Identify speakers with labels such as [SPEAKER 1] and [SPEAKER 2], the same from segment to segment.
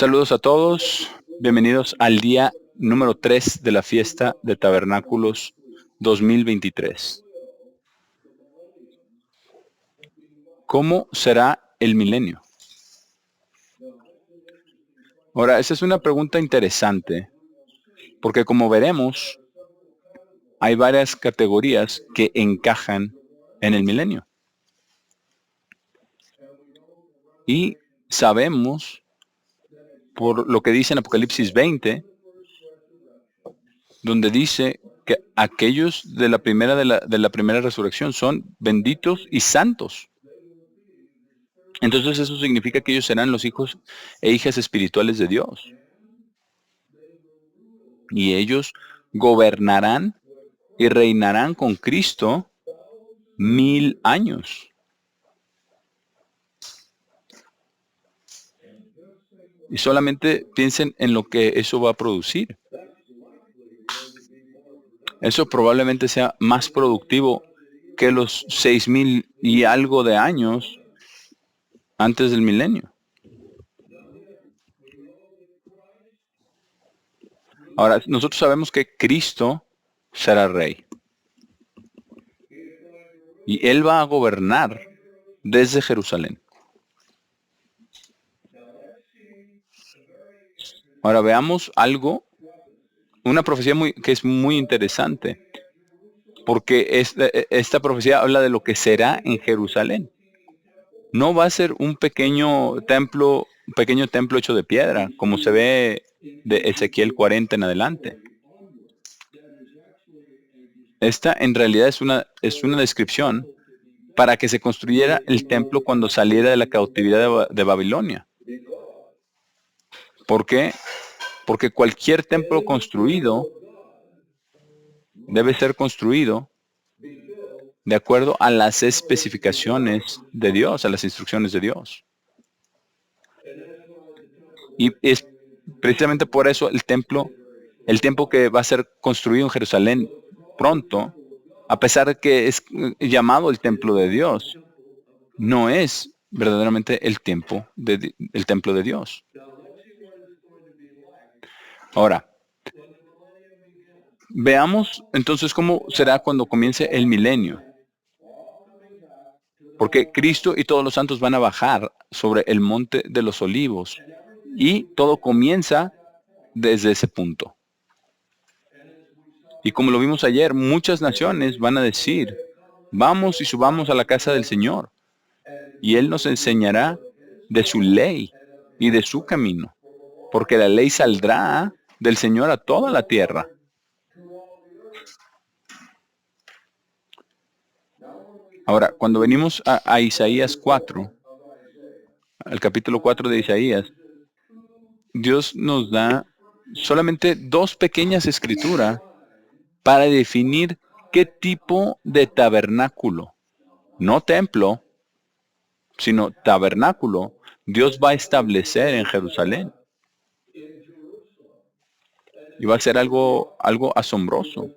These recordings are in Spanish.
[SPEAKER 1] Saludos a todos. Bienvenidos al día número 3 de la fiesta de Tabernáculos 2023. ¿Cómo será el milenio? Ahora, esa es una pregunta interesante, porque como veremos, hay varias categorías que encajan en el milenio. Y sabemos, por lo que dice en Apocalipsis 20, donde dice que aquellos de la primera resurrección son benditos y santos. Entonces eso significa que ellos serán los hijos e hijas espirituales de Dios. Y ellos gobernarán y reinarán con Cristo 1000 años. Y solamente piensen en lo que eso va a producir. Eso probablemente sea más productivo que los 6000 y algo de años antes del milenio. Ahora, nosotros sabemos que Cristo será rey. Y Él va a gobernar desde Jerusalén. Ahora veamos algo, una profecía que es muy interesante, porque esta profecía habla de lo que será en Jerusalén. No va a ser un pequeño templo hecho de piedra, como se ve de Ezequiel 40 en adelante. Esta en realidad es una descripción para que se construyera el templo cuando saliera de la cautividad de Babilonia. ¿Por qué? Porque cualquier templo construido debe ser construido de acuerdo a las especificaciones de Dios, a las instrucciones de Dios. Y es precisamente por eso el templo que va a ser construido en Jerusalén pronto, a pesar de que es llamado el templo de Dios, no es verdaderamente el templo de Dios. Ahora, veamos entonces cómo será cuando comience el milenio. Porque Cristo y todos los santos van a bajar sobre el monte de los olivos. Y todo comienza desde ese punto. Y como lo vimos ayer, muchas naciones van a decir, vamos y subamos a la casa del Señor. Y Él nos enseñará de su ley y de su camino. Porque la ley saldrá del Señor a toda la tierra. Ahora, cuando venimos a Isaías 4, al capítulo 4 de Isaías, Dios nos da solamente dos pequeñas escrituras para definir qué tipo de tabernáculo, no templo, sino tabernáculo, Dios va a establecer en Jerusalén. Y va a ser algo asombroso.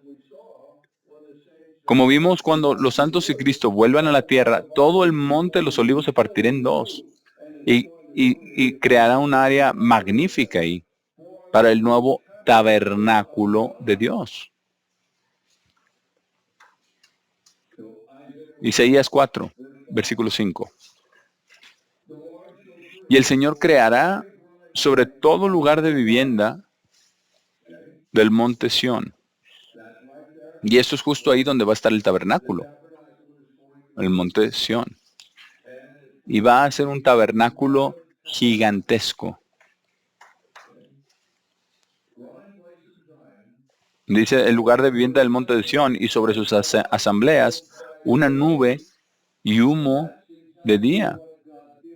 [SPEAKER 1] Como vimos cuando los santos y Cristo vuelvan a la tierra, todo el monte de los olivos se partirá en dos. Y creará un área magnífica ahí para el nuevo tabernáculo de Dios. Isaías 4, versículo 5. Y el Señor creará sobre todo lugar de vivienda del monte Sión. Y esto es justo ahí donde va a estar el tabernáculo, el monte Sión. Y va a ser un tabernáculo gigantesco. Dice el lugar de vivienda del monte de Sión y sobre sus asambleas una nube y humo de día.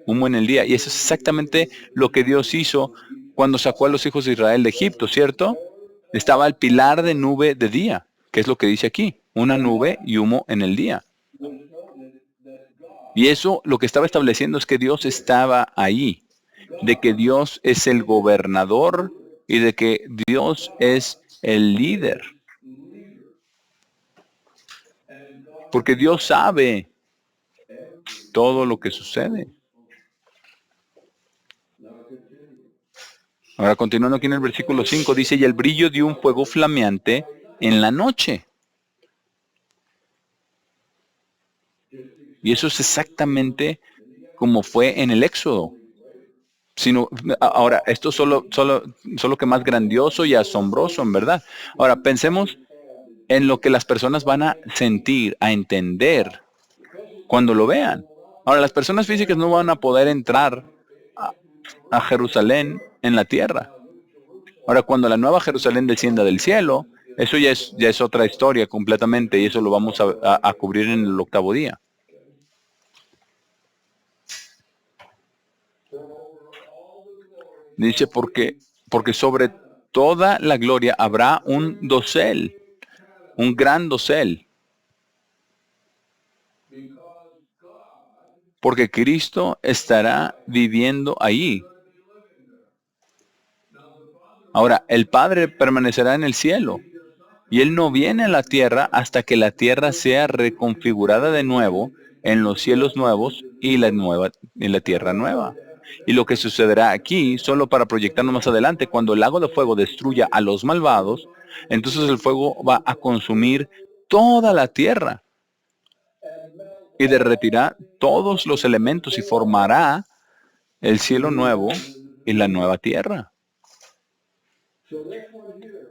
[SPEAKER 1] Humo en el día. Y eso es exactamente lo que Dios hizo cuando sacó a los hijos de Israel de Egipto, ¿cierto? Estaba el pilar de nube de día, que es lo que dice aquí, una nube y humo en el día. Y eso lo que estaba estableciendo es que Dios estaba ahí, de que Dios es el gobernador y de que Dios es el líder. Porque Dios sabe todo lo que sucede. Ahora continuando aquí en el versículo 5 dice, y el brillo de un fuego flameante en la noche. Y eso es exactamente como fue en el Éxodo. Sino, ahora, esto solo que más grandioso y asombroso, en verdad. Ahora, pensemos en lo que las personas van a sentir, a entender cuando lo vean. Ahora, las personas físicas no van a poder entrar a, a Jerusalén en la tierra. Ahora, cuando la nueva Jerusalén descienda del cielo, eso ya es otra historia completamente y eso lo vamos a cubrir en el octavo día. Dice, porque sobre toda la gloria habrá un dosel, un gran dosel, porque Cristo estará viviendo allí. Ahora, el Padre permanecerá en el cielo y Él no viene a la tierra hasta que la tierra sea reconfigurada de nuevo en los cielos nuevos y en la tierra nueva. Y lo que sucederá aquí, solo para proyectarnos más adelante, cuando el lago de fuego destruya a los malvados, entonces el fuego va a consumir toda la tierra y derretirá todos los elementos y formará el cielo nuevo y la nueva tierra.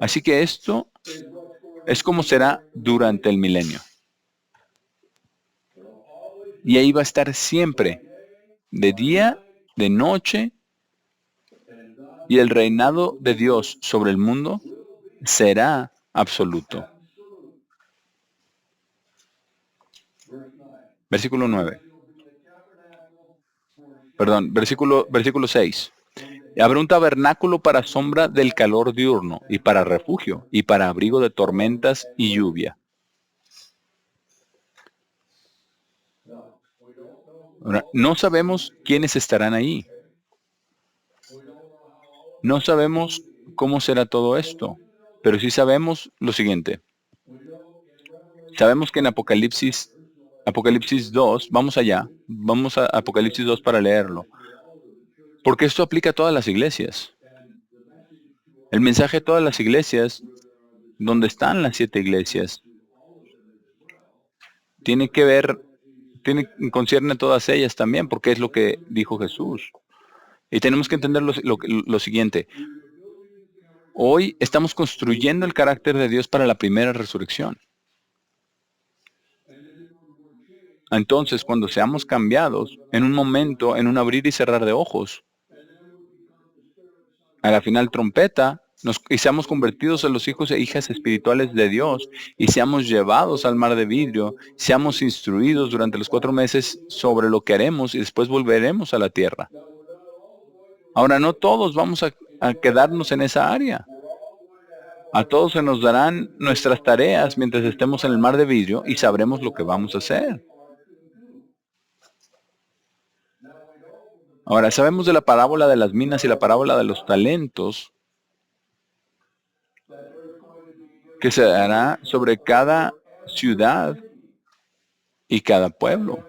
[SPEAKER 1] Así que esto es como será durante el milenio. Y ahí va a estar siempre, de día, de noche, y el reinado de Dios sobre el mundo será absoluto. Versículo 9. Perdón, versículo 6. Habrá un tabernáculo para sombra del calor diurno, y para refugio, y para abrigo de tormentas y lluvia. Ahora, no sabemos quiénes estarán ahí. No sabemos cómo será todo esto, pero sí sabemos lo siguiente. Sabemos que en Apocalipsis 2, vamos allá, vamos a Apocalipsis 2 para leerlo, porque esto aplica a todas las iglesias. El mensaje a todas las iglesias, donde están las 7 iglesias, tiene que ver, concierne a todas ellas también, porque es lo que dijo Jesús. Y tenemos que entender lo siguiente. Hoy estamos construyendo el carácter de Dios para la primera resurrección. Entonces, cuando seamos cambiados, en un momento, en un abrir y cerrar de ojos, a la final trompeta, y seamos convertidos en los hijos e hijas espirituales de Dios, y seamos llevados al mar de vidrio, seamos instruidos durante los 4 meses sobre lo que haremos y después volveremos a la tierra. Ahora, no todos vamos a quedarnos en esa área. A todos se nos darán nuestras tareas mientras estemos en el mar de vidrio y sabremos lo que vamos a hacer. Ahora, sabemos de la parábola de las minas y la parábola de los talentos que se dará sobre cada ciudad y cada pueblo.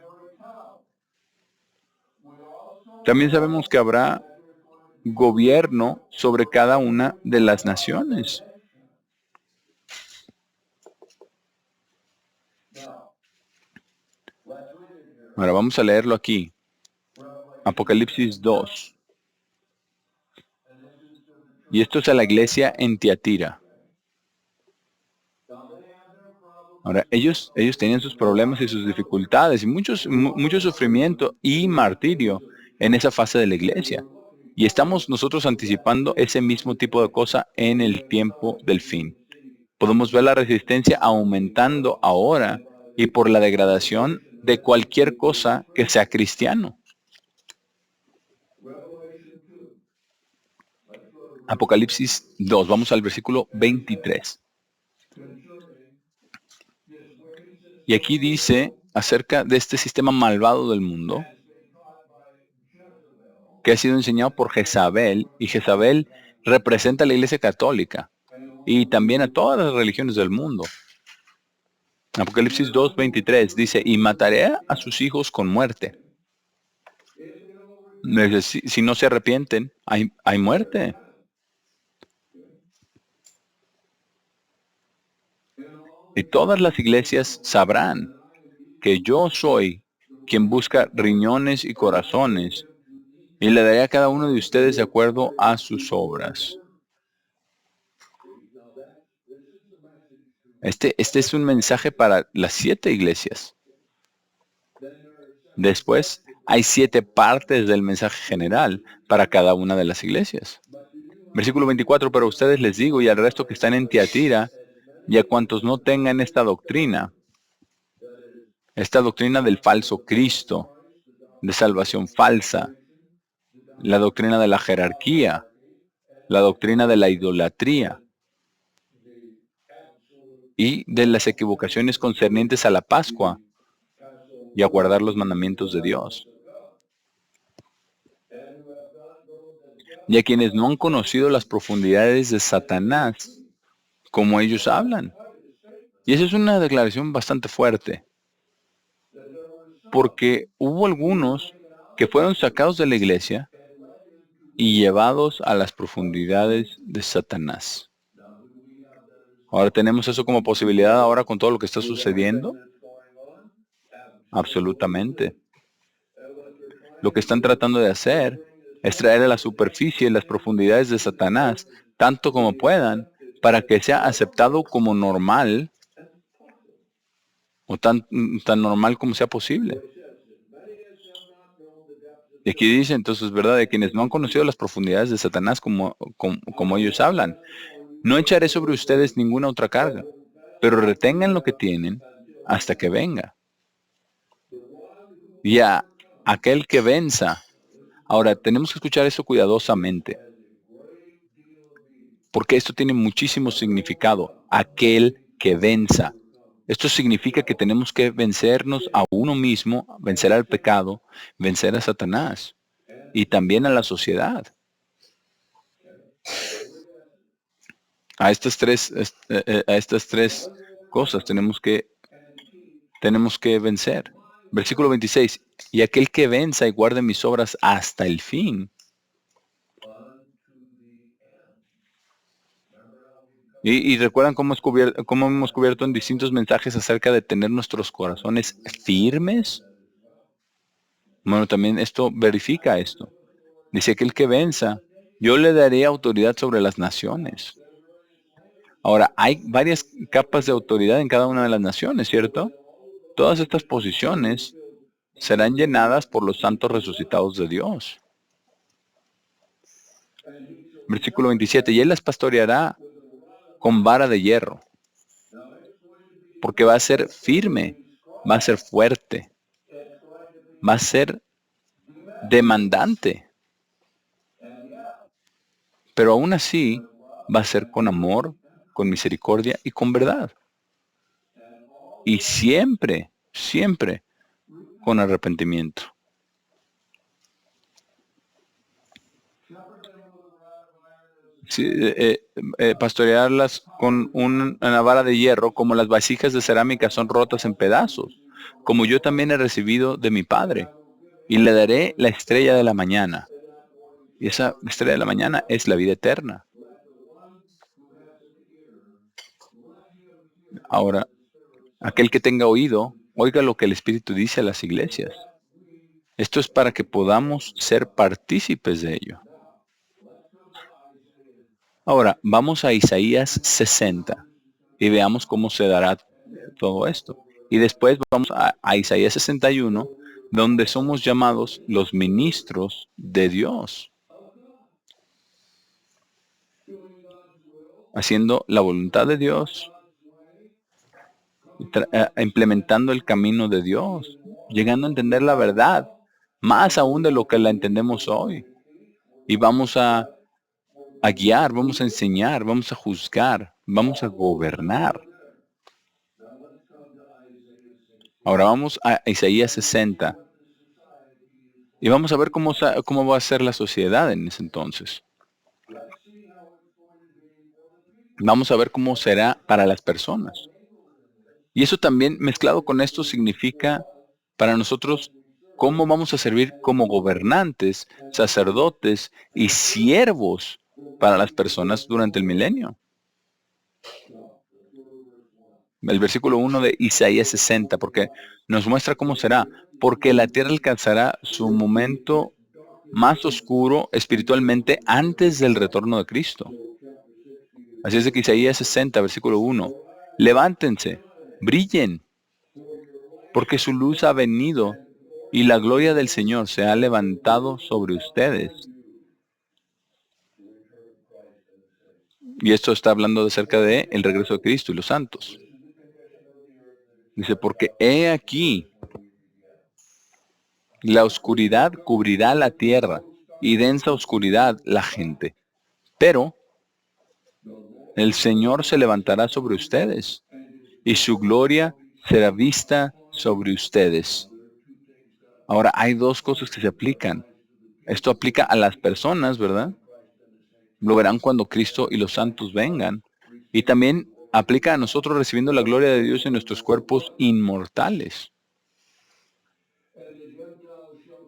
[SPEAKER 1] También sabemos que habrá gobierno sobre cada una de las naciones. Ahora vamos a leerlo aquí. Apocalipsis 2. Y esto es a la iglesia en Tiatira. Ahora, ellos tenían sus problemas y sus dificultades y mucho sufrimiento y martirio en esa fase de la iglesia. Y estamos nosotros anticipando ese mismo tipo de cosa en el tiempo del fin. Podemos ver la resistencia aumentando ahora y por la degradación de cualquier cosa que sea cristiano. Apocalipsis 2, vamos al versículo 23. Y aquí dice acerca de este sistema malvado del mundo que ha sido enseñado por Jezabel, y Jezabel representa a la Iglesia Católica y también a todas las religiones del mundo. Apocalipsis 2:23 dice, y mataré a sus hijos con muerte. Si no se arrepienten, hay muerte. Y todas las iglesias sabrán que yo soy quien busca riñones y corazones, y le daré a cada uno de ustedes de acuerdo a sus obras. Este es un mensaje para las 7 iglesias. Después, hay 7 partes del mensaje general para cada una de las iglesias. Versículo 24, pero a ustedes les digo y al resto que están en Tiatira, y a cuantos no tengan esta doctrina del falso Cristo, de salvación falsa, la doctrina de la jerarquía, la doctrina de la idolatría y de las equivocaciones concernientes a la Pascua y a guardar los mandamientos de Dios. Y a quienes no han conocido las profundidades de Satanás, como ellos hablan. Y esa es una declaración bastante fuerte, porque hubo algunos que fueron sacados de la iglesia y llevados a las profundidades de Satanás. Ahora tenemos eso como posibilidad ahora con todo lo que está sucediendo. Absolutamente. Lo que están tratando de hacer es traer a la superficie las profundidades de Satanás, tanto como puedan, para que sea aceptado como normal, o tan normal como sea posible. Y aquí dice entonces, ¿verdad? De quienes no han conocido las profundidades de Satanás como ellos hablan. No echaré sobre ustedes ninguna otra carga, pero retengan lo que tienen hasta que venga. Y a aquel que venza. Ahora, tenemos que escuchar eso cuidadosamente, porque esto tiene muchísimo significado. Aquel que venza. Esto significa que tenemos que vencernos a uno mismo, vencer al pecado, vencer a Satanás y también a la sociedad. A estas tres cosas tenemos que vencer. Versículo 26. Y aquel que venza y guarde mis obras hasta el fin. Y recuerdan cómo hemos cubierto en distintos mensajes acerca de tener nuestros corazones firmes. Bueno, también esto verifica esto. Dice que el que venza, yo le daré autoridad sobre las naciones. Ahora, hay varias capas de autoridad en cada una de las naciones, ¿cierto? Todas estas posiciones serán llenadas por los santos resucitados de Dios. Versículo 27. Y él las pastoreará con vara de hierro, porque va a ser firme, va a ser fuerte, va a ser demandante, pero aún así va a ser con amor, con misericordia y con verdad. Y siempre, siempre con arrepentimiento. Sí, pastorearlas con una vara de hierro, como las vasijas de cerámica son rotas en pedazos, como yo también he recibido de mi Padre. Y le daré la estrella de la mañana. Y esa estrella de la mañana es la vida eterna. Ahora, aquel que tenga oído, oiga lo que el Espíritu dice a las iglesias. Esto es para que podamos ser partícipes de ello. Ahora, vamos a Isaías 60 y veamos cómo se dará todo esto. Y después vamos a Isaías 61, donde somos llamados los ministros de Dios, haciendo la voluntad de Dios, implementando el camino de Dios, llegando a entender la verdad, más aún de lo que la entendemos hoy. Y vamos a guiar, vamos a enseñar, vamos a juzgar, vamos a gobernar. Ahora vamos a Isaías 60 y vamos a ver cómo va a ser la sociedad en ese entonces. Vamos a ver cómo será para las personas. Y eso también mezclado con esto significa para nosotros cómo vamos a servir como gobernantes, sacerdotes y siervos para las personas durante el milenio. El versículo 1 de Isaías 60, porque nos muestra cómo será. Porque la tierra alcanzará su momento más oscuro espiritualmente antes del retorno de Cristo. Así es de que Isaías 60, versículo 1. Levántense, brillen, porque su luz ha venido y la gloria del Señor se ha levantado sobre ustedes. Y esto está hablando acerca de el regreso de Cristo y los santos. Dice, porque he aquí, la oscuridad cubrirá la tierra y densa oscuridad la gente. Pero el Señor se levantará sobre ustedes y su gloria será vista sobre ustedes. Ahora, hay dos cosas que se aplican. Esto aplica a las personas, ¿verdad? Lo verán cuando Cristo y los santos vengan. Y también aplica a nosotros recibiendo la gloria de Dios en nuestros cuerpos inmortales.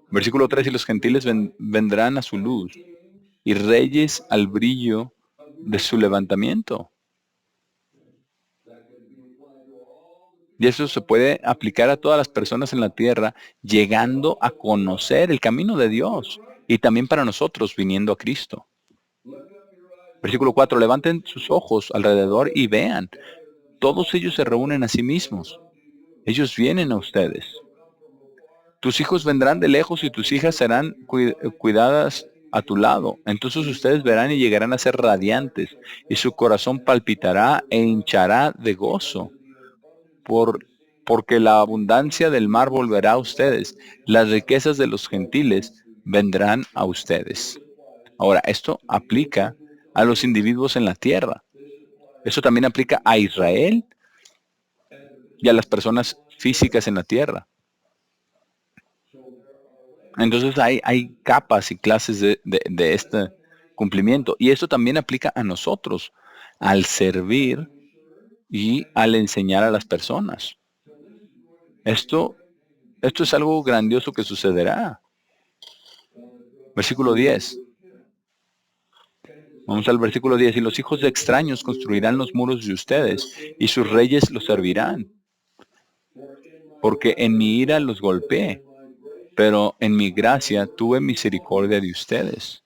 [SPEAKER 1] Versículo 3, y los gentiles vendrán a su luz, y reyes al brillo de su levantamiento. Y eso se puede aplicar a todas las personas en la tierra, llegando a conocer el camino de Dios. Y también para nosotros, viniendo a Cristo. Versículo 4, levanten sus ojos alrededor y vean. Todos ellos se reúnen a sí mismos. Ellos vienen a ustedes. Tus hijos vendrán de lejos y tus hijas serán cuidadas a tu lado. Entonces ustedes verán y llegarán a ser radiantes, y su corazón palpitará e hinchará de gozo, porque la abundancia del mar volverá a ustedes. Las riquezas de los gentiles vendrán a ustedes. Ahora, esto aplica a los individuos en la tierra. Eso también aplica a Israel y a las personas físicas en la tierra. Entonces hay capas y clases de este cumplimiento. Y esto también aplica a nosotros, al servir y al enseñar a las personas. Esto es algo grandioso que sucederá. Versículo 10. Vamos al versículo 10. Y los hijos de extraños construirán los muros de ustedes, y sus reyes los servirán. Porque en mi ira los golpeé, pero en mi gracia tuve misericordia de ustedes.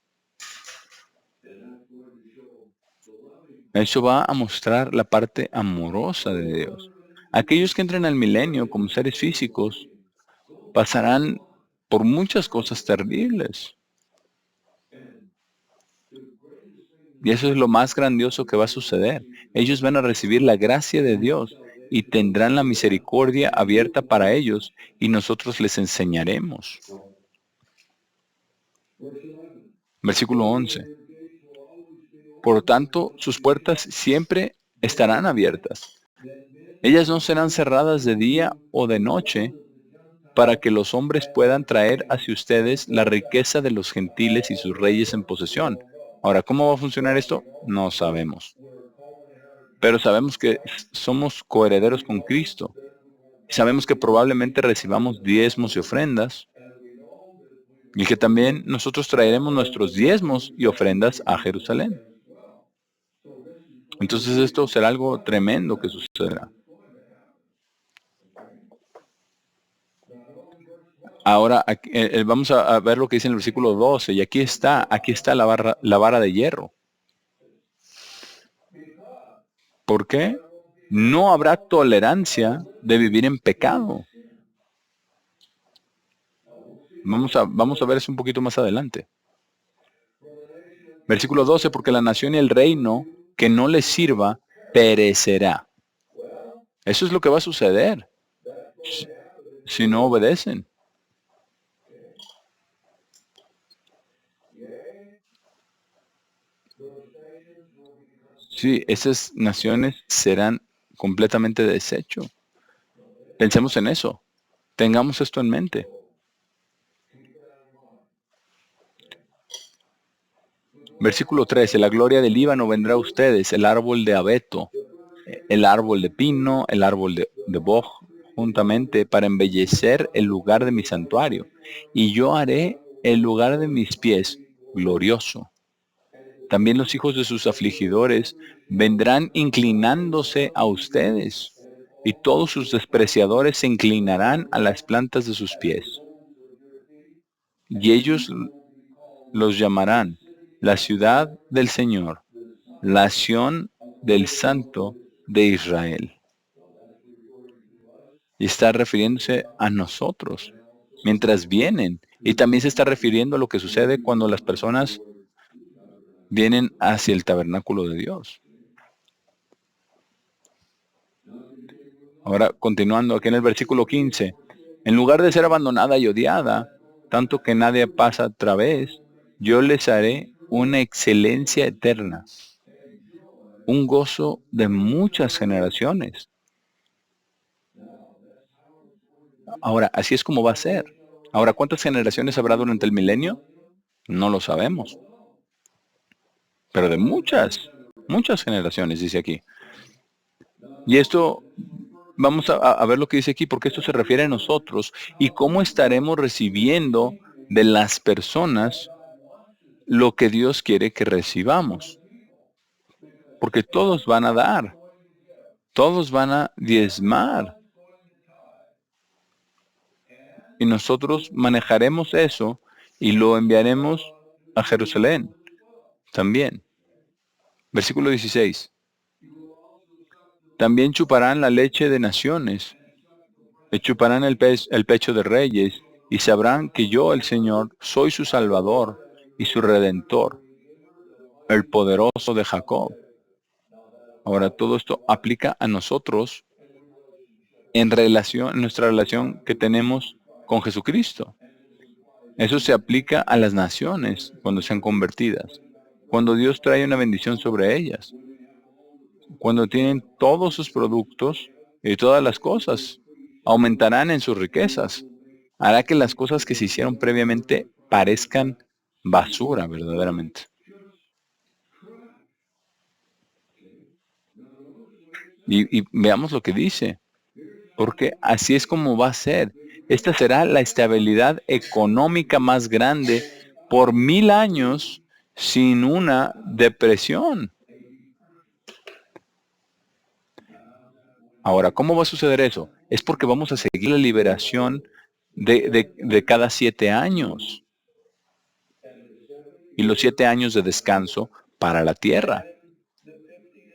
[SPEAKER 1] Eso va a mostrar la parte amorosa de Dios. Aquellos que entren al milenio como seres físicos pasarán por muchas cosas terribles. Y eso es lo más grandioso que va a suceder. Ellos van a recibir la gracia de Dios y tendrán la misericordia abierta para ellos, y nosotros les enseñaremos. Versículo 11. Por tanto, sus puertas siempre estarán abiertas. Ellas no serán cerradas de día o de noche, para que los hombres puedan traer hacia ustedes la riqueza de los gentiles y sus reyes en posesión. Ahora, ¿cómo va a funcionar esto? No sabemos. Pero sabemos que somos coherederos con Cristo. Y sabemos que probablemente recibamos diezmos y ofrendas. Y que también nosotros traeremos nuestros diezmos y ofrendas a Jerusalén. Entonces esto será algo tremendo que sucederá. Ahora vamos a ver lo que dice en el versículo 12. Y aquí está la vara de hierro. ¿Por qué? No habrá tolerancia de vivir en pecado. Vamos a ver eso un poquito más adelante. Versículo 12, porque la nación y el reino que no les sirva perecerá. Eso es lo que va a suceder si no obedecen. Sí, esas naciones serán completamente deshecho. Pensemos en eso. Tengamos esto en mente. Versículo 13, la gloria del Líbano vendrá a ustedes, el árbol de abeto, el árbol de pino, el árbol de boj, juntamente para embellecer el lugar de mi santuario. Y yo haré el lugar de mis pies glorioso. También los hijos de sus afligidores vendrán inclinándose a ustedes. y todos sus despreciadores se inclinarán a las plantas de sus pies. Y ellos los llamarán la ciudad del Señor, la Sión del Santo de Israel. Y está refiriéndose a nosotros mientras vienen. Y también se está refiriendo a lo que sucede cuando las personas vienen hacia el tabernáculo de Dios. Ahora, continuando aquí en el versículo 15. En lugar de ser abandonada y odiada, tanto que nadie pasa a través, yo les haré una excelencia eterna, un gozo de muchas generaciones. Ahora, así es como va a ser. Ahora, ¿cuántas generaciones habrá durante el milenio? No lo sabemos. Pero de muchas generaciones, dice aquí. Y esto, vamos a ver lo que dice aquí, porque esto se refiere a nosotros y cómo estaremos recibiendo de las personas lo que Dios quiere que recibamos. Porque todos van a dar, todos van a diezmar. Y nosotros manejaremos eso y lo enviaremos a Jerusalén también. Versículo 16. También chuparán la leche de naciones, le chuparán el pecho de reyes, y sabrán que yo, el Señor, soy su Salvador y su Redentor, el poderoso de Jacob. Ahora, todo esto aplica a nosotros en nuestra relación que tenemos con Jesucristo. Eso se aplica a las naciones cuando sean convertidas, cuando Dios trae una bendición sobre ellas, cuando tienen todos sus productos y todas las cosas, aumentarán en sus riquezas. Hará que las cosas que se hicieron previamente parezcan basura verdaderamente. Y veamos lo que dice, porque así es como va a ser. Esta será la estabilidad económica más grande por 1000 años sin una depresión. Ahora, ¿cómo va a suceder eso? Es porque vamos a seguir la liberación de cada 7 años y los 7 años de descanso para la tierra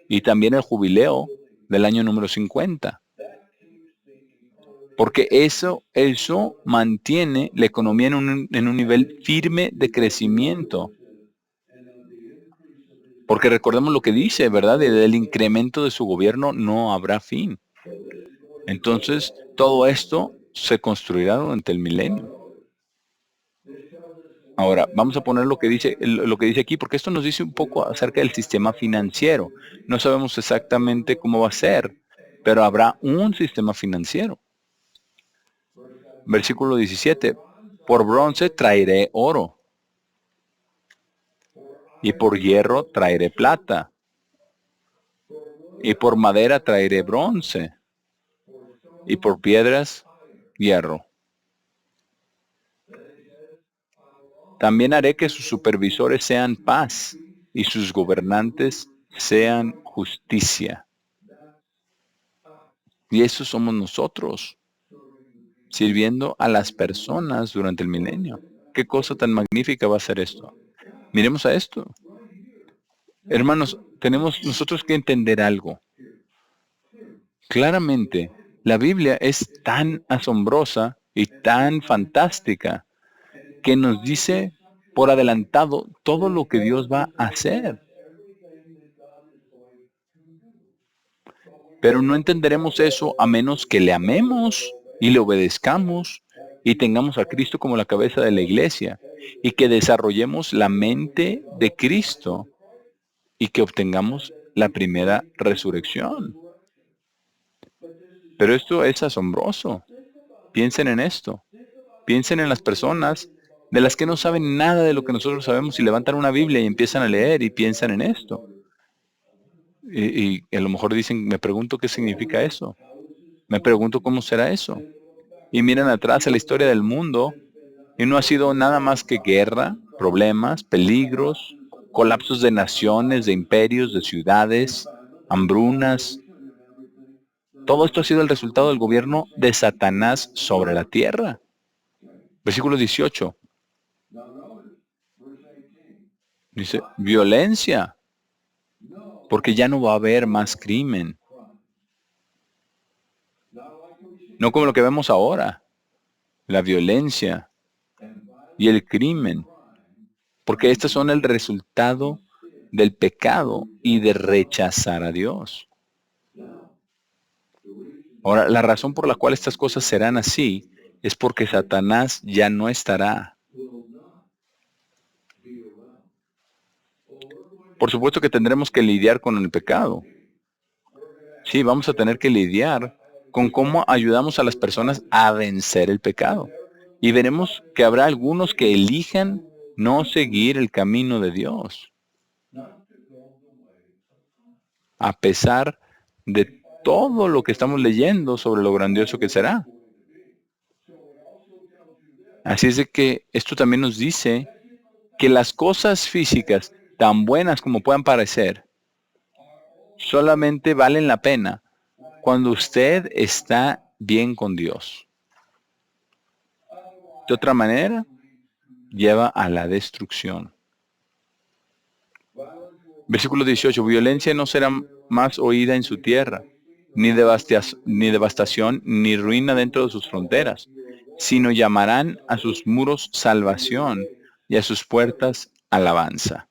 [SPEAKER 1] y también el jubileo del año número 50. Porque eso mantiene la economía en un nivel firme de crecimiento. Porque recordemos lo que dice, ¿verdad? Del incremento de su gobierno no habrá fin. Entonces, todo esto se construirá durante el milenio. Ahora, vamos a poner lo que dice aquí, porque esto nos dice un poco acerca del sistema financiero. No sabemos exactamente cómo va a ser, pero habrá un sistema financiero. Versículo 17. Por bronce traeré oro, y por hierro traeré plata, y por madera traeré bronce, y por piedras hierro. También haré que sus supervisores sean paz, y sus gobernantes sean justicia. Y eso somos nosotros, sirviendo a las personas durante el milenio. ¿Qué cosa tan magnífica va a ser esto? Miremos a esto. Hermanos, tenemos nosotros que entender algo. Claramente, la Biblia es tan asombrosa y tan fantástica que nos dice por adelantado todo lo que Dios va a hacer. Pero no entenderemos eso a menos que le amemos y le obedezcamos y tengamos a Cristo como la cabeza de la iglesia y que desarrollemos la mente de Cristo y que obtengamos la primera resurrección. Pero esto es asombroso. Piensen en esto. Piensen en las personas de las que no saben nada de lo que nosotros sabemos y levantan una Biblia y empiezan a leer y piensan en esto. Y a lo mejor dicen, me pregunto qué significa eso. Me pregunto cómo será eso. Y miran atrás a la historia del mundo y no ha sido nada más que guerra, problemas, peligros, colapsos de naciones, de imperios, de ciudades, hambrunas. Todo esto ha sido el resultado del gobierno de Satanás sobre la tierra. Versículo 18. Dice, violencia, porque ya no va a haber más crimen. No como lo que vemos ahora, la violencia y el crimen, porque estos son el resultado del pecado y de rechazar a Dios. Ahora, la razón por la cual estas cosas serán así es porque Satanás ya no estará. Por supuesto que tendremos que lidiar con el pecado. Sí, vamos a tener que lidiar con cómo ayudamos a las personas a vencer el pecado. Y veremos que habrá algunos que elijan no seguir el camino de Dios, a pesar de todo lo que estamos leyendo sobre lo grandioso que será. Así es de que esto también nos dice que las cosas físicas, tan buenas como puedan parecer, solamente valen la pena cuando usted está bien con Dios. De otra manera, lleva a la destrucción. Versículo 18. Violencia no será más oída en su tierra, ni devastación, ni ruina dentro de sus fronteras, sino llamarán a sus muros salvación y a sus puertas alabanza.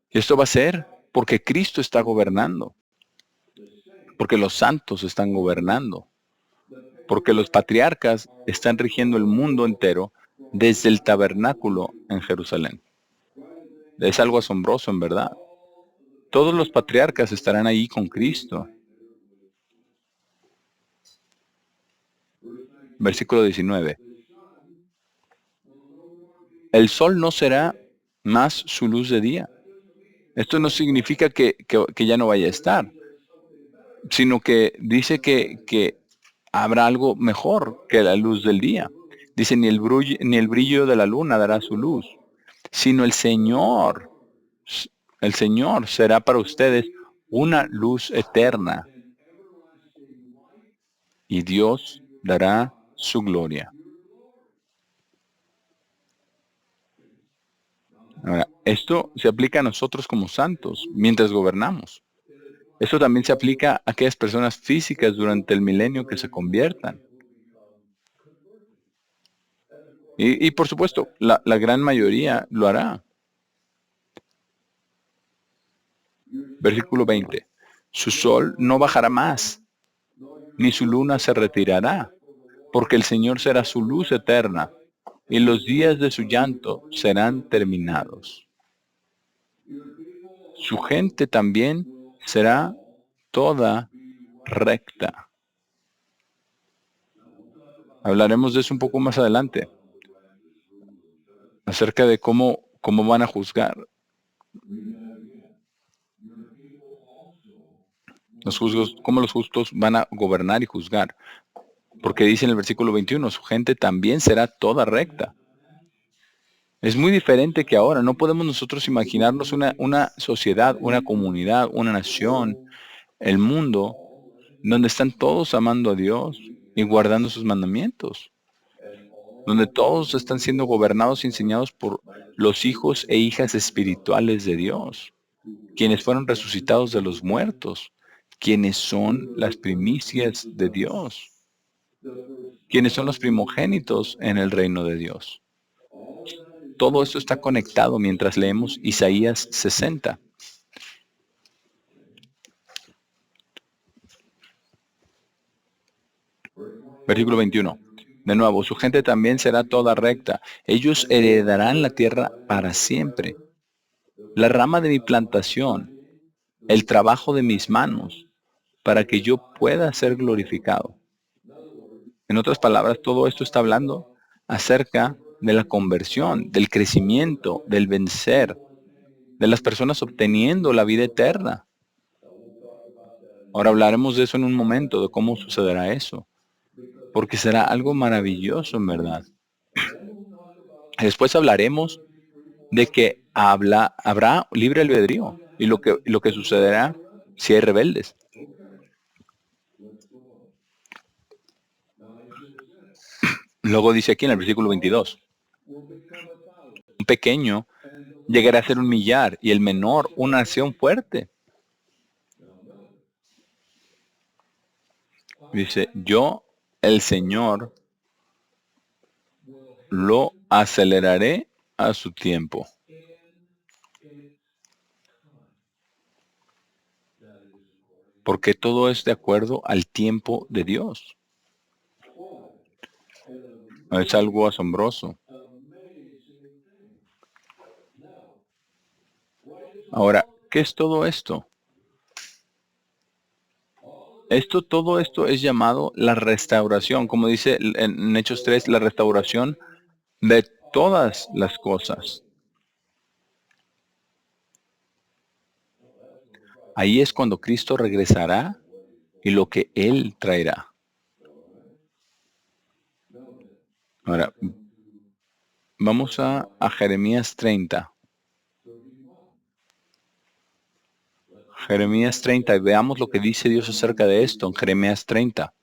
[SPEAKER 1] Y esto va a ser porque Cristo está gobernando, porque los santos están gobernando, porque los patriarcas están rigiendo el mundo entero desde el tabernáculo en Jerusalén. Es algo asombroso, en verdad. Todos los patriarcas estarán ahí con Cristo. Versículo 19. El sol no será más su luz de día. Esto no significa que ya no vaya a estar, sino que dice que habrá algo mejor que la luz del día. Dice, ni el brillo de la luna dará su luz, sino el Señor será para ustedes una luz eterna, y Dios dará su gloria. Ahora, esto se aplica a nosotros como santos mientras gobernamos. Esto también se aplica a aquellas personas físicas durante el milenio que se conviertan. Y por supuesto, la gran mayoría lo hará. Versículo 20. Su sol no bajará más, ni su luna se retirará, porque el Señor será su luz eterna, y los días de su llanto serán terminados. Su gente también será toda recta. Hablaremos de eso un poco más adelante, acerca de cómo van a juzgar. Cómo los justos van a gobernar y juzgar. Porque dice en el versículo 21, su gente también será toda recta. Es muy diferente que ahora. No podemos nosotros imaginarnos una sociedad, una comunidad, una nación, el mundo, donde están todos amando a Dios y guardando sus mandamientos. Donde todos están siendo gobernados y enseñados por los hijos e hijas espirituales de Dios, quienes fueron resucitados de los muertos, quienes son las primicias de Dios, quienes son los primogénitos en el reino de Dios. Todo esto está conectado mientras leemos Isaías 60. Versículo 21. De nuevo, su gente también será toda recta. Ellos heredarán la tierra para siempre. La rama de mi plantación, el trabajo de mis manos, para que yo pueda ser glorificado. En otras palabras, todo esto está hablando acerca de la conversión, del crecimiento, del vencer, de las personas obteniendo la vida eterna. Ahora hablaremos de eso en un momento, de cómo sucederá eso, porque será algo maravilloso en verdad. Después hablaremos de que habrá libre albedrío y lo que sucederá si hay rebeldes. Luego dice aquí en el versículo 22, un pequeño llegará a ser un millar y el menor una nación fuerte. Dice, yo, el Señor, lo aceleraré a su tiempo. Porque todo es de acuerdo al tiempo de Dios. Es algo asombroso. Ahora, ¿qué es todo esto? Todo esto es llamado la restauración, como dice en Hechos 3, la restauración de todas las cosas. Ahí es cuando Cristo regresará y lo que Él traerá. Ahora, vamos a Jeremías 30. Jeremías 30, y veamos lo que dice Dios acerca de esto en Jeremías 30.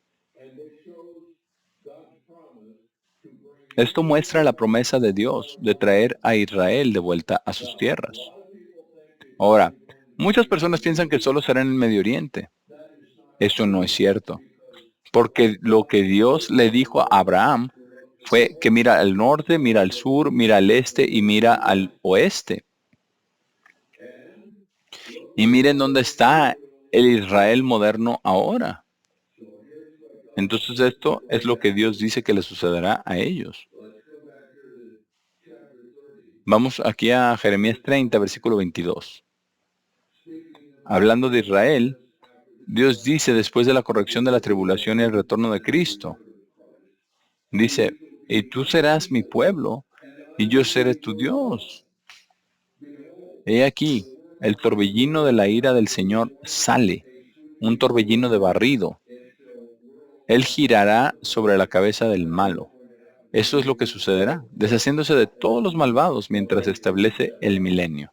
[SPEAKER 1] Esto muestra la promesa de Dios de traer a Israel de vuelta a sus tierras. Ahora, muchas personas piensan que solo será en el Medio Oriente. Eso no es cierto, porque lo que Dios le dijo a Abraham fue que mira al norte, mira al sur, mira al este y mira al oeste. Y miren dónde está el Israel moderno ahora. Entonces esto es lo que Dios dice que le sucederá a ellos. Vamos aquí a Jeremías 30, versículo 22. Hablando de Israel, Dios dice después de la corrección de la tribulación y el retorno de Cristo, dice, y tú serás mi pueblo, y yo seré tu Dios. He aquí, el torbellino de la ira del Señor sale, un torbellino de barrido. Él girará sobre la cabeza del malo. Eso es lo que sucederá, deshaciéndose de todos los malvados mientras se establece el milenio.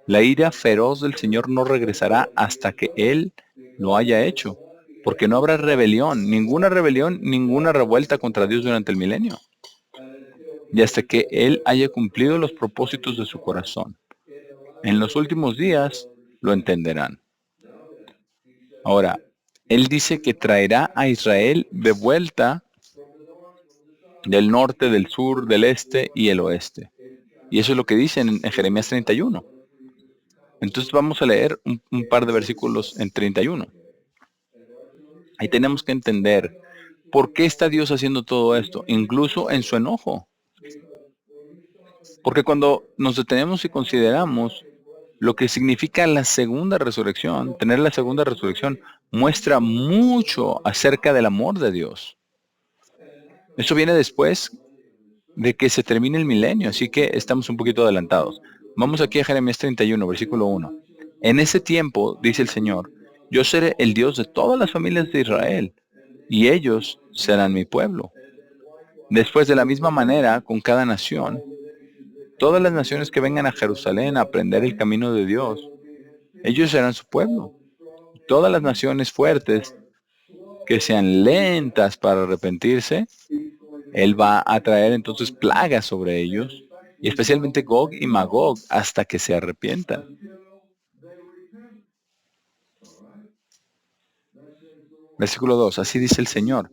[SPEAKER 1] La ira feroz del Señor no regresará hasta que Él lo haya hecho, porque no habrá rebelión, ninguna revuelta contra Dios durante el milenio, y hasta que Él haya cumplido los propósitos de su corazón. En los últimos días lo entenderán. Ahora, Él dice que traerá a Israel de vuelta del norte, del sur, del este y el oeste. Y eso es lo que dice en Jeremías 31. Entonces vamos a leer un par de versículos en 31. Ahí tenemos que entender por qué está Dios haciendo todo esto, incluso en su enojo. Porque cuando nos detenemos y consideramos lo que significa la segunda resurrección, tener la segunda resurrección, muestra mucho acerca del amor de Dios. Eso viene después de que se termine el milenio, así que estamos un poquito adelantados. Vamos aquí a Jeremías 31, versículo 1. En ese tiempo, dice el Señor, yo seré el Dios de todas las familias de Israel, y ellos serán mi pueblo. Después, de la misma manera, con cada nación, todas las naciones que vengan a Jerusalén a aprender el camino de Dios, ellos serán su pueblo. Todas las naciones fuertes que sean lentas para arrepentirse, Él va a traer entonces plagas sobre ellos, y especialmente Gog y Magog, hasta que se arrepientan. Versículo 2, así dice el Señor.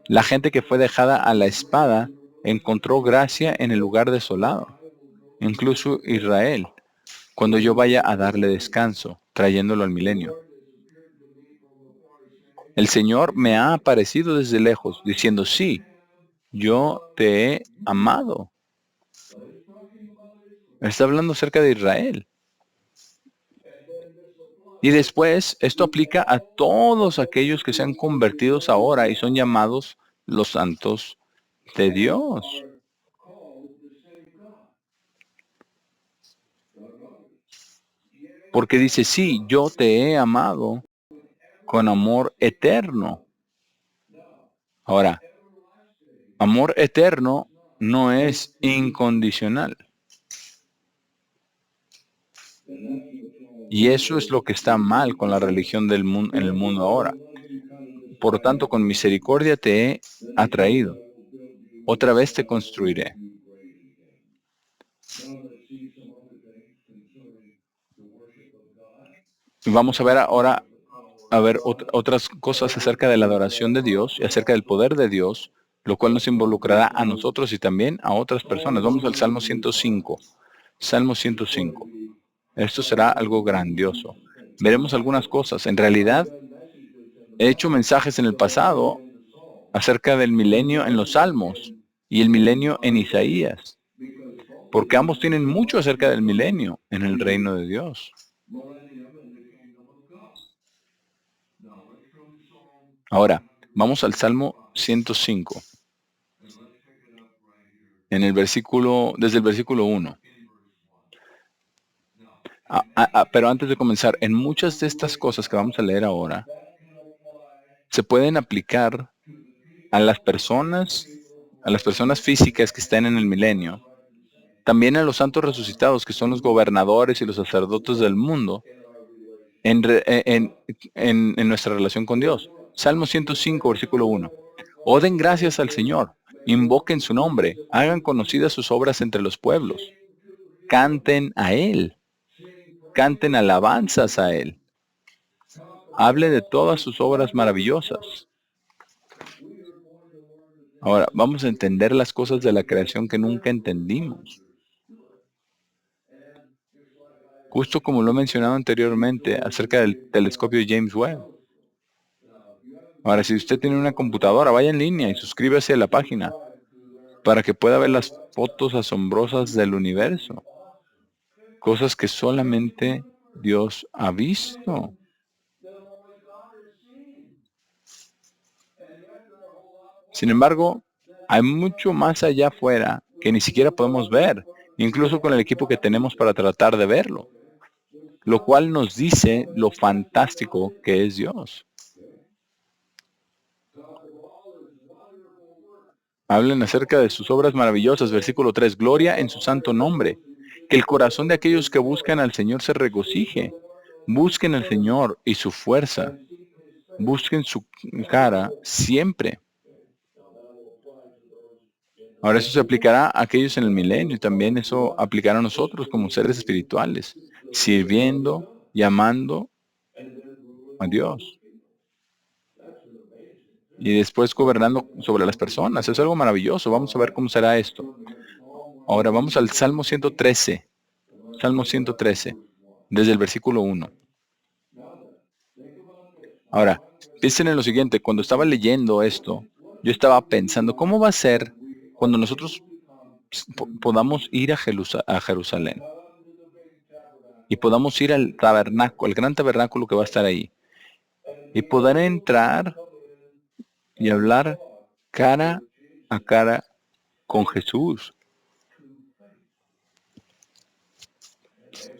[SPEAKER 1] La gente que fue dejada a la espada encontró gracia en el lugar desolado, incluso Israel, cuando yo vaya a darle descanso, trayéndolo al milenio. El Señor me ha aparecido desde lejos, diciendo, sí, yo te he amado. Está hablando acerca de Israel. Y después, esto aplica a todos aquellos que se han convertido ahora y son llamados los santos de Dios. Porque dice, sí, yo te he amado con amor eterno. Ahora, amor eterno no es incondicional. Y eso es lo que está mal con la religión del mundo en el mundo ahora. Por tanto, con misericordia te he atraído. Otra vez te construiré. Vamos a ver ahora otras cosas acerca de la adoración de Dios y acerca del poder de Dios, lo cual nos involucrará a nosotros y también a otras personas. Vamos al Salmo 105. Salmo 105. Esto será algo grandioso. Veremos algunas cosas. En realidad, he hecho mensajes en el pasado acerca del milenio en los Salmos y el milenio en Isaías, porque ambos tienen mucho acerca del milenio en el reino de Dios. Ahora, vamos al Salmo 105, desde el versículo 1. Pero antes de comenzar, en muchas de estas cosas que vamos a leer ahora, se pueden aplicar a a las personas físicas que están en el milenio, también a los santos resucitados, que son los gobernadores y los sacerdotes del mundo, en, re- en nuestra relación con Dios. Salmo 105, versículo 1. O den gracias al Señor, invoquen su nombre, hagan conocidas sus obras entre los pueblos, canten a Él, canten alabanzas a Él, hable de todas sus obras maravillosas. Ahora, vamos a entender las cosas de la creación que nunca entendimos. Justo como lo he mencionado anteriormente acerca del telescopio James Webb. Ahora, si usted tiene una computadora, vaya en línea y suscríbase a la página para que pueda ver las fotos asombrosas del universo. Cosas que solamente Dios ha visto. Sin embargo, hay mucho más allá afuera que ni siquiera podemos ver, incluso con el equipo que tenemos para tratar de verlo, lo cual nos dice lo fantástico que es Dios. Hablen acerca de sus obras maravillosas. Versículo 3. Gloria en su santo nombre. Que el corazón de aquellos que buscan al Señor se regocije. Busquen al Señor y su fuerza. Busquen su cara siempre. Ahora eso se aplicará a aquellos en el milenio y también eso aplicará a nosotros como seres espirituales, sirviendo y amando a Dios y después gobernando sobre las personas. Es algo maravilloso. Vamos a ver cómo será esto. Ahora vamos al Salmo 113. Salmo 113, desde el versículo 1. Ahora, piensen en lo siguiente. Cuando estaba leyendo esto, yo estaba pensando, ¿cómo va a ser cuando nosotros podamos ir a Jerusalén? Y podamos ir al tabernáculo, al gran tabernáculo que va a estar ahí. Y poder entrar y hablar cara a cara con Jesús.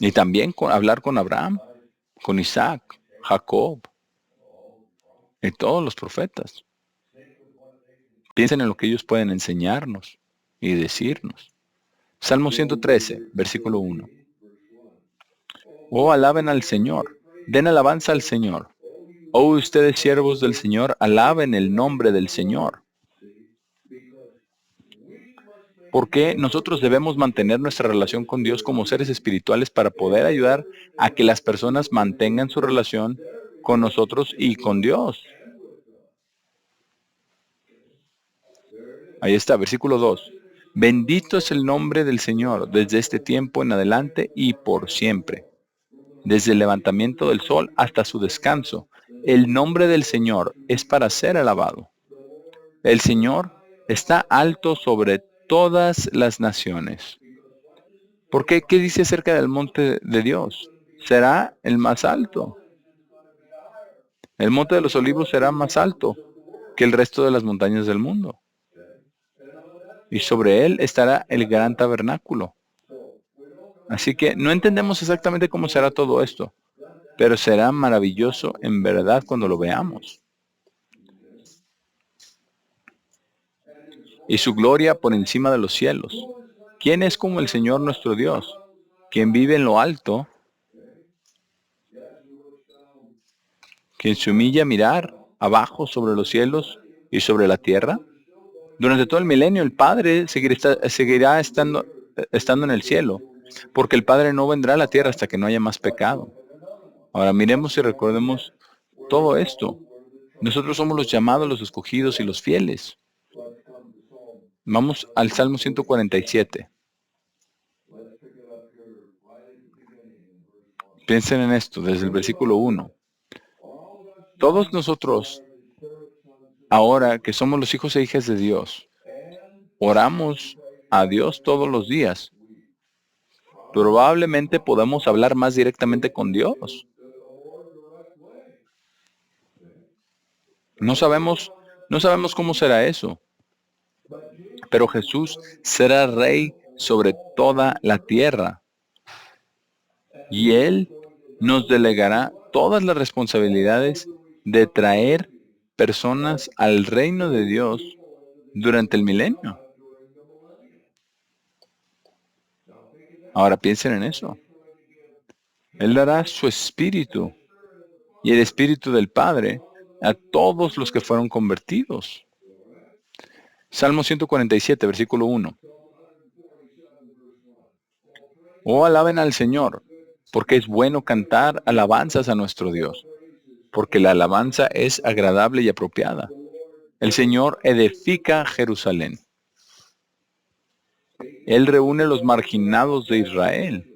[SPEAKER 1] Y también hablar con Abraham, con Isaac, Jacob y todos los profetas. Piensen en lo que ellos pueden enseñarnos y decirnos. Salmo 113, versículo 1. Oh, alaben al Señor, den alabanza al Señor. Oh, ustedes siervos del Señor, alaben el nombre del Señor. Porque nosotros debemos mantener nuestra relación con Dios como seres espirituales para poder ayudar a que las personas mantengan su relación con nosotros y con Dios. Ahí está, versículo 2. Bendito es el nombre del Señor desde este tiempo en adelante y por siempre. Desde el levantamiento del sol hasta su descanso. El nombre del Señor es para ser alabado. El Señor está alto sobre todas las naciones. ¿Por qué? ¿Qué dice acerca del monte de Dios? Será el más alto. El monte de los olivos será más alto que el resto de las montañas del mundo. Y sobre él estará el gran tabernáculo. Así que no entendemos exactamente cómo será todo esto, pero será maravilloso en verdad cuando lo veamos. Y su gloria por encima de los cielos. ¿Quién es como el Señor nuestro Dios? Quien vive en lo alto quien se humilla a mirar abajo sobre los cielos y sobre la tierra. Durante todo el milenio el Padre seguirá estando en el cielo, porque el Padre no vendrá a la tierra hasta que no haya más pecado. Ahora miremos y recordemos todo esto. Nosotros somos los llamados, los escogidos y los fieles. Vamos al Salmo 147. Piensen en esto desde el versículo 1. Todos nosotros, ahora que somos los hijos e hijas de Dios, oramos a Dios todos los días. Probablemente podamos hablar más directamente con Dios. No sabemos, no sabemos cómo será eso, pero Jesús será rey sobre toda la tierra y Él nos delegará todas las responsabilidades de traer personas al reino de Dios durante el milenio. Ahora piensen en eso. Él dará su espíritu y el espíritu del Padre a todos los que fueron convertidos. Salmo 147, versículo 1. Oh, alaben al Señor, porque es bueno cantar alabanzas a nuestro Dios, porque la alabanza es agradable y apropiada. El Señor edifica Jerusalén. Él reúne los marginados de Israel.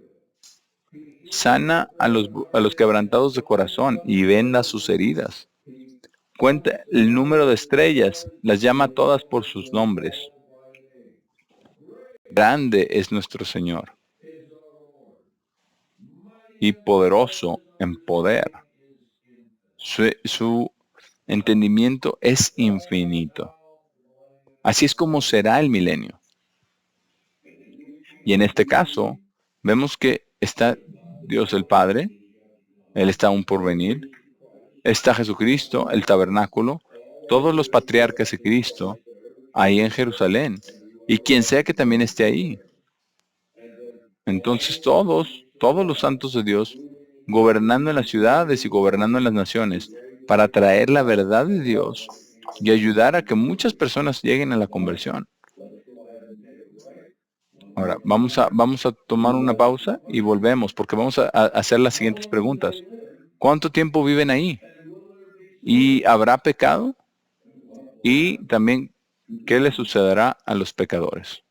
[SPEAKER 1] Sana a los quebrantados de corazón y venda sus heridas. Cuenta el número de estrellas, las llama todas por sus nombres. Grande es nuestro Señor y poderoso en poder. Su entendimiento es infinito. Así es como será el milenio. Y en este caso, vemos que está Dios el Padre, Él está aún por venir, está Jesucristo, el tabernáculo, todos los patriarcas de Cristo, ahí en Jerusalén, y quien sea que también esté ahí. Entonces todos los santos de Dios, gobernando en las ciudades y gobernando en las naciones, para traer la verdad de Dios y ayudar a que muchas personas lleguen a la conversión. Ahora, vamos a tomar una pausa y volvemos, porque vamos a hacer las siguientes preguntas. ¿Cuánto tiempo viven ahí? ¿Y habrá pecado? Y también, ¿qué le sucederá a los pecadores?